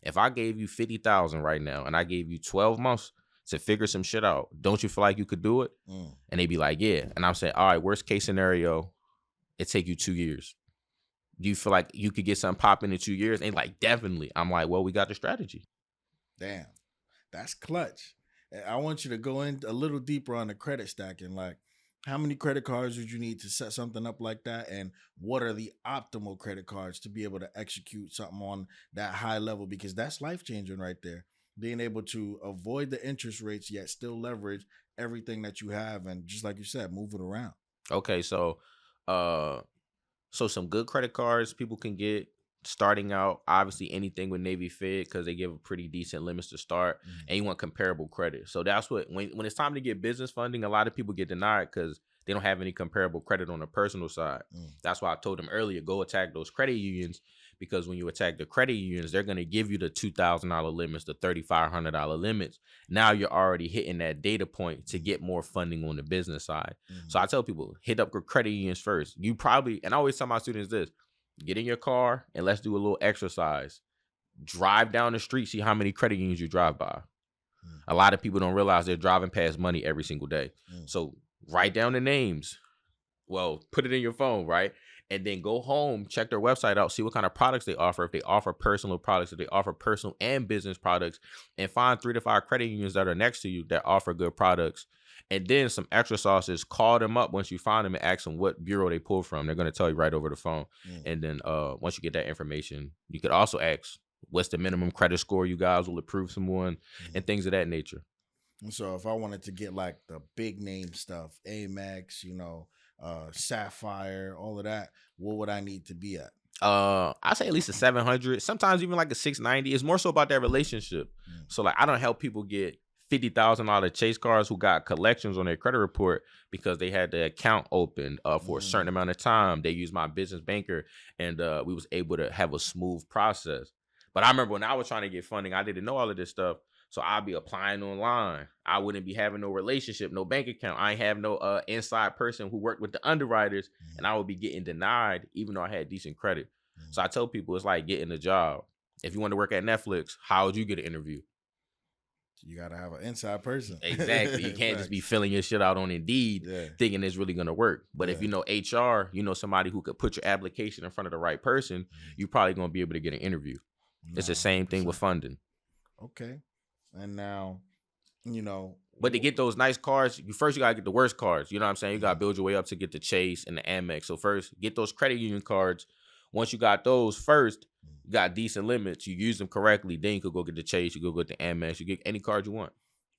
if I gave you 50,000 right now and I gave you 12 months to figure some shit out, don't you feel like you could do it? And they be like, yeah. And I'm saying, all right, worst case scenario, it take you 2 years. Do you feel like you could get something popping in 2 years? And like, definitely. I'm like, well, we got the strategy. Damn, that's clutch. I want you to go in a little deeper on the credit stacking. Like, How many credit cards would you need to set something up like that? And what are the optimal credit cards to be able to execute something on that high level? Because that's life changing right there. Being able to avoid the interest rates yet still leverage everything that you have and just like you said, move it around. Okay, uh so some good credit cards people can get starting out. Obviously, anything with Navy Fed because they give a pretty decent limits to start, Mhm. and you want comparable credit. So that's what when it's time to get business funding, a lot of people get denied because they don't have any comparable credit on the personal side. Mm. That's why I told them earlier, go attack those credit unions because when you attack the credit unions, they're gonna give you the $2,000 limits, the $3,500 limits. Now you're already hitting that data point to get more funding on the business side. So Mhm. I tell people, hit up your credit unions first. You probably, and I always tell my students this, get in your car and let's do a little exercise. Drive down the street, see how many credit unions you drive by. Mm. A lot of people don't realize they're driving past money every single day. Mm. So write down the names. Well, put it in your phone, right? And then go home, check their website out, see what kind of products they offer. If they offer personal products, if they offer personal and business products, and find 3 to 5 credit unions that are next to you that offer good products. And then some extra sauces, call them up once you find them and ask them what bureau they pull from. They're going to tell you right over the phone. Mm. And then once you get that information, you could also ask, what's the minimum credit score you guys will approve someone Mhm. and things of that nature. And so if I wanted to get like the big name stuff, Amex, Sapphire, all of that, what would I need to be at? I say at least a 700, sometimes even like a 690. It's more so about that relationship. Mm. So like I don't help people get $50,000 chase cars who got collections on their credit report because they had the account open for a certain Mm. amount of time. They used my business banker and we was able to have a smooth process. But I remember when I was trying to get funding, I didn't know all of this stuff. So I'd be applying online. I wouldn't be having no relationship, no bank account. I ain't have no inside person who worked with the underwriters, and I would be getting denied even though I had decent credit. Mm. So I tell people it's like getting a job. If you want to work at Netflix, how would you get an interview? You gotta have an inside person. Exactly. You can't just be Facts. filling your shit out on Indeed Yeah. thinking it's really gonna work. But if Yeah. you know HR, you know somebody who could put your application in front of the right person, Mm. you're probably gonna be able to get an interview. It's the Nah, same thing with 100%. funding. Okay. And now, you know, But to get those nice cards, you gotta get the worst cards. You know what I'm saying? You gotta Mhm. build your way up to get the Chase and the Amex. So first, get those credit union cards. Once you got those first, you got decent limits. You use them correctly, then you could go get the Chase. You go get the Amex. You get any card you want.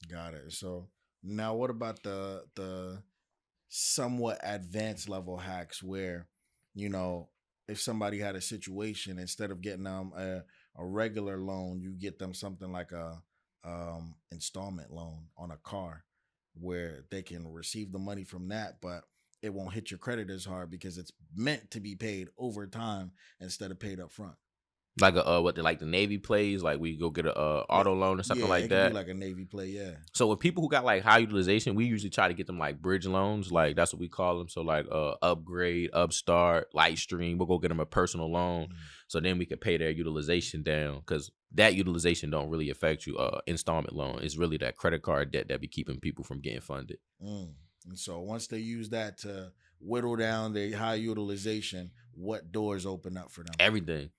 Got it. So now what about the somewhat advanced level hacks where, you know, if somebody had a situation, instead of getting them a regular loan, you get them something like a installment loan on a car where they can receive the money from that, but it won't hit your credit as hard because it's meant to be paid over time instead of paid up front. Like a like the Navy plays, like we go get a Yeah, auto loan or something yeah, like it could be that. like a Navy play, yeah. So with people who got like high utilization, we usually try to get them like bridge loans, like Mhm. that's what we call them. So like upgrade, upstart, lightstream, we'll go get them a personal loan. Mhm. So then we could pay their utilization down because that utilization don't really affect you. Installment loan is really that credit card debt that be keeping people from getting funded. Mm. And so once they use that to whittle down their high utilization, what doors open up for them? Everything.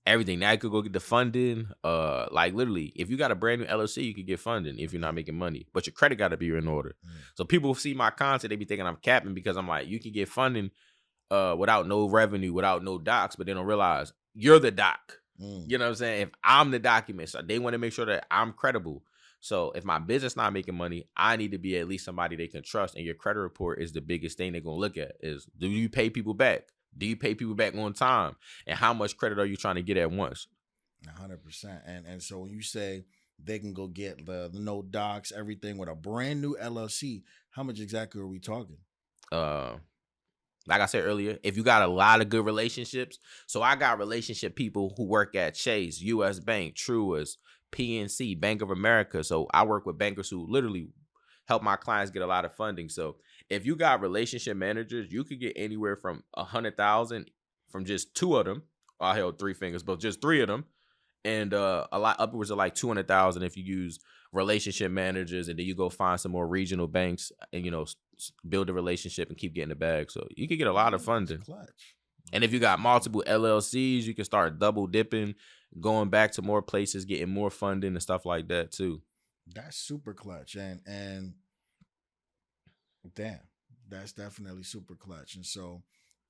Everything. Now you could go get the funding. Like literally, if you got a brand new LLC, you could get funding if you're not making money. But your credit got to be in order. Mm. So people see my content, they be thinking I'm capping because I'm like, you can get funding without no revenue, without no docs, but they don't realize you're the doc. Mm. You know what I'm saying? If I'm the document, so they want to make sure that I'm credible. So if my business not making money, I need to be at least somebody they can trust. And your credit report is the biggest thing they're gonna look at. Is do you pay people back? Do you pay people back on time? And how much credit are you trying to get at once? 100%. And so when you say they can go get the no docs, everything with a brand new LLC, how much exactly are we talking? Uh, like I said earlier, if you got a lot of good relationships, so I got relationship people who work at Chase, U.S. Bank, Truist, PNC, Bank of America. So I work with bankers who literally help my clients get a lot of funding. So if you got relationship managers, you could get anywhere from 100,000 from just two of them. I held three fingers, but just three of them, and a lot upwards of like 200,000 if you use relationship managers, and then you go find some more regional banks and build a relationship and keep getting the bag. So you can get a lot of That's funding. clutch. And if you got multiple LLCs, you can start double dipping, going back to more places, getting more funding and stuff like that too. That's super clutch. And damn, That's definitely super clutch. And so,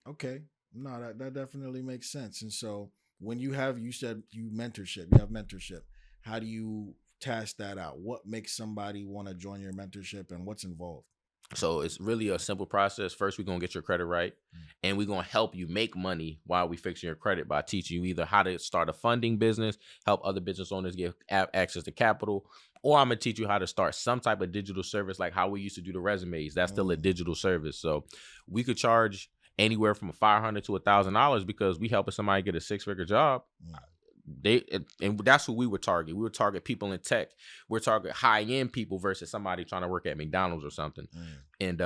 okay, no, that definitely makes sense. And so, when you said you have mentorship. How do you task that out? What makes somebody want to join your mentorship, and what's involved? So it's really a simple process. First, we're gonna get your credit right, and we're gonna help you make money while we fixing your credit by teaching you either how to start a funding business, help other business owners get access to capital, or I'm gonna teach you how to start some type of digital service like how we used to do the resumes. That's still a Mm, digital service. So we could charge anywhere from $500 to $1,000 because we helping somebody get a 6-figure job. mm, And that's who we would target. We would target people in tech. We're target high end people versus somebody trying to work at McDonald's or something. mm, And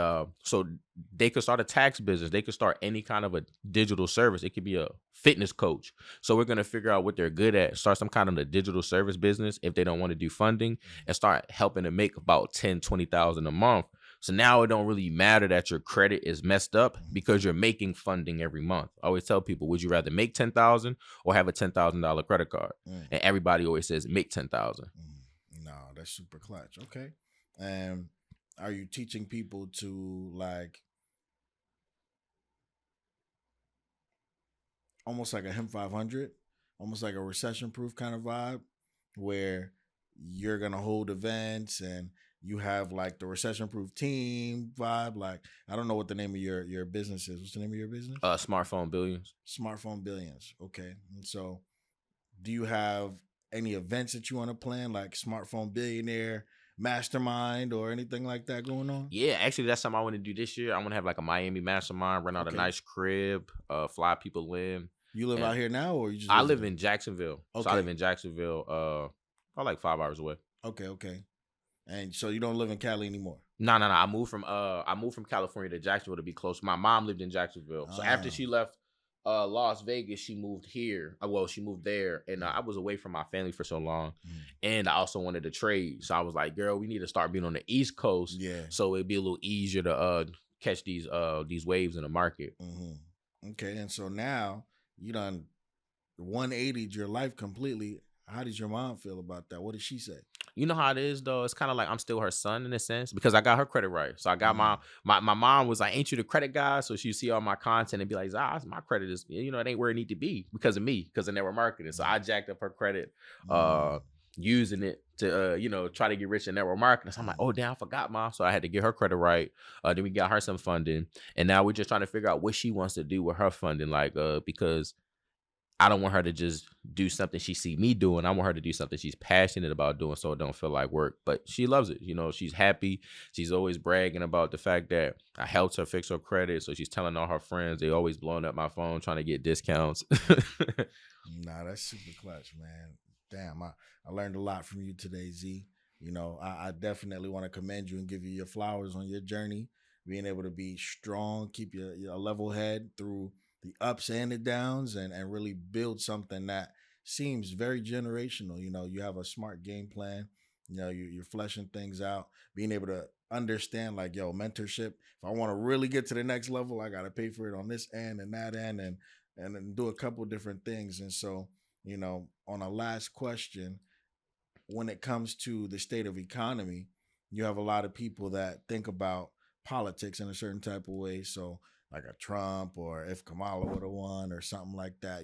so they could start a tax business. They could start any kind of a digital service. It could be a fitness coach. So we're gonna figure out what they're good at. Start some kind of a digital service business if they don't want to do funding, and start helping to make about 10, 20,000 a month. So now it don't really matter that your credit is messed up mm, because you're making funding every month. I always tell people, would you rather make 10,000 or have a $10,000 credit card? mm, And everybody always says make 10,000. no, that's super clutch. Okay. And are you teaching people to like almost like a Him 500, almost like a recession proof kind of vibe where you're going to hold events and you have like the recession proof team vibe? Like, I don't know what the name of your business is. What's the name of your business? Smartphone billions. Smartphone Billions. Okay. And so, do you have any events that you want to plan, like Smartphone Billionaire Mastermind or anything like that going on? Yeah, actually, that's something I want to do this year. I want to have like a Miami mastermind, rent out a Okay. nice crib, fly people in. You live And out here now, or you just I live visiting? in Jacksonville. So I live Okay. in Jacksonville, probably like 5 hours away. Okay. Okay. And so you don't live in Cali anymore. No. I moved from California to Jacksonville to be close. My mom lived in Jacksonville. So after Ah. she left Las Vegas, she moved here. Well, she moved there, and I was away from my family for so long. Mm. And I also wanted to trade. So I was like, girl, we need to start being on the East Coast Yeah. so it'd be a little easier to catch these waves in the market. Okay. And so now you done 180'd your life completely. How does your mom feel about that? What did she say? You know how it is though. It's kind of like I'm still her son in a sense because I got her credit right. So I got Mm. my mom was like, "Ain't you the credit guy?" So she see all my content and be like, "Ah, my credit is it ain't where it need to be because of me because of network marketing." So I jacked up her credit, Mm. using it to try to get rich in network marketing. So I'm like, Mm. "Oh damn, I forgot, mom." So I had to get her credit right. Then we got her some funding, and now we're just trying to figure out what she wants to do with her funding, like because I don't want her to just do something she see me doing. I want her to do something she's passionate about doing so it don't feel like work. But she loves it. She's happy. She's always bragging about the fact that I helped her fix her credit. So she's telling all her friends. They always blowing up my phone trying to get discounts. Nah, that's super clutch, man. Damn, I learned a lot from you today, Z. I definitely want to commend you and give you your flowers on your journey, being able to be strong, keep your level head through the ups and the downs, and really build something that seems very generational. You have a smart game plan. You're fleshing things out, being able to understand like, yo, mentorship. If I want to really get to the next level, I got to pay for it on this end and that end, and then do a couple different things. And so, on a last question, when it comes to the state of economy, you have a lot of people that think about politics in a certain type of way. So, like a Trump, or if Kamala would have won, or something like that.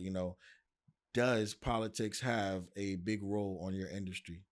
Does politics have a big role on your industry?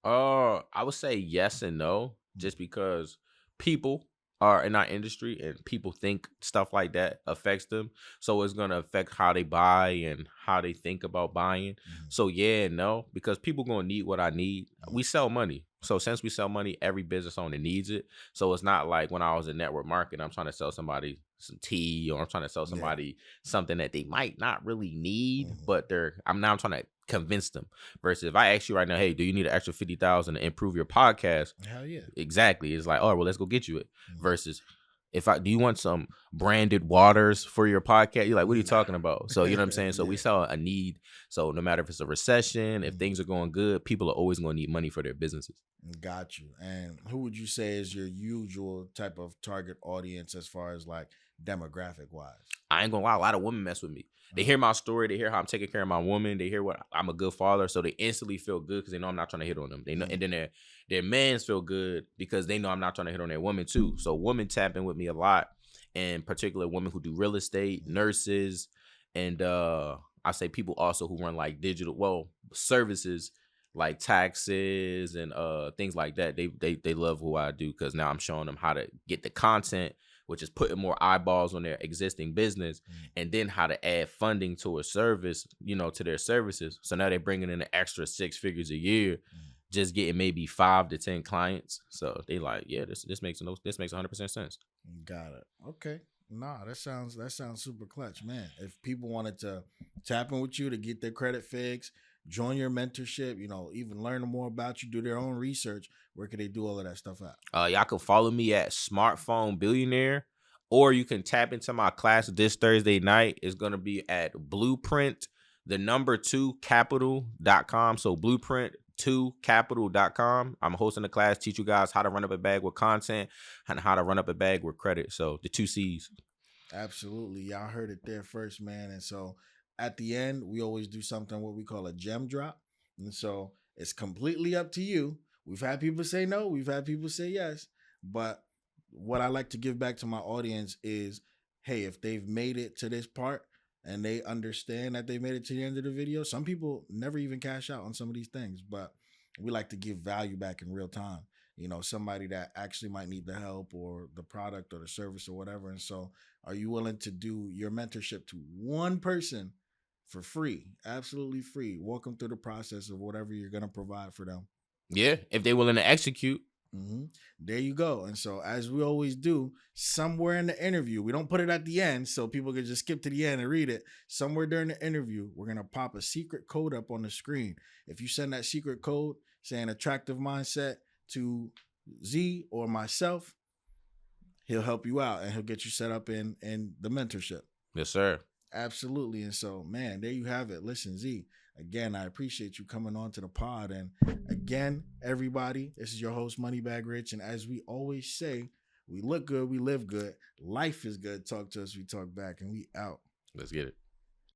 I would say yes and no, just because people are in our industry and people think stuff like that affects them. So it's gonna affect how they buy and how they think about buying. Mhm, So yeah and no, because people gonna need what I need. mhm. We sell money. So since we sell money, every business owner needs it. So it's not like when I was in network marketing, I'm trying to sell somebody some tea or I'm trying to sell Yeah. somebody something that they might not really need, Mhm. but I'm trying to convince them. Versus if I ask you right now, hey, do you need an extra 50,000 to improve your podcast? Hell yeah. Exactly. It's like, oh, well, let's go get you it. Mhm. Versus do you want some branded waters for your podcast? You're like, what are you Nah. talking about? So you know what I'm saying? So we Yeah. sell a need. So no matter if it's a recession, if Mhm. things are going good, people are always going to need money for their businesses. Got you. And who would you say is your usual type of target audience as far as like demographic wise? I ain't gonna lie, a lot of women mess with me. They hear my story, they hear how I'm taking care of my woman, they hear what I'm a good father, so they instantly feel good because they know I'm not trying to hit on them. They know, and then their mans feel good because they know I'm not trying to hit on their woman too. So women tap in with me a lot, and particular women who do real estate, nurses, and I say people also who run like digital services like taxes and things like that. They love who I do because now I'm showing them how to get the content, which is putting more eyeballs on their existing business, and then how to add funding to a service, to their services. So now they're bringing in an extra 6 figures a year, just getting maybe 5 to 10 clients. So they like, yeah, this makes 100% sense. Got it. Okay. Nah, that sounds super clutch, man. If people wanted to tap in with you to get their credit fixed, join your mentorship, even learn more about you, do their own research, where could they do all of that stuff at? Y'all can follow me at Smartphone Billionaire, or you can tap into my class this Thursday night. It's gonna be at Blueprint, the number 2 capital.com. So blueprint2capital.com. I'm hosting a class, teach you guys how to run up a bag with content and how to run up a bag with credit. So the 2 C's. Absolutely. Y'all heard it there first, man. And so at the end, we always do something what we call a gem drop. And so it's completely up to you. We've had people say no, we've had people say yes. But what I like to give back to my audience is, hey, if they've made it to this part and they understand that they made it to the end of the video, some people never even cash out on some of these things, but we like to give value back in real time. Somebody that actually might need the help or the product or the service or whatever. And so are you willing to do your mentorship to one person for free? Absolutely free. Walk them through the process of whatever you're going to provide for them. Yeah, if they're willing to execute. There you go. And so, as we always do, somewhere in the interview, we don't put it at the end so people can just skip to the end and read it. Somewhere during the interview, we're going to pop a secret code up on the screen. If you send that secret code saying attractive mindset to Z or myself, he'll help you out and he'll get you set up in the mentorship. Yes, sir. Absolutely. And so, man, there you have it. Listen, Z, again, I appreciate you coming on to the pod. And again, everybody, this is your host, Moneybag Rich. And as we always say, we look good, we live good. Life is good. Talk to us, we talk back, and we out. Let's get it.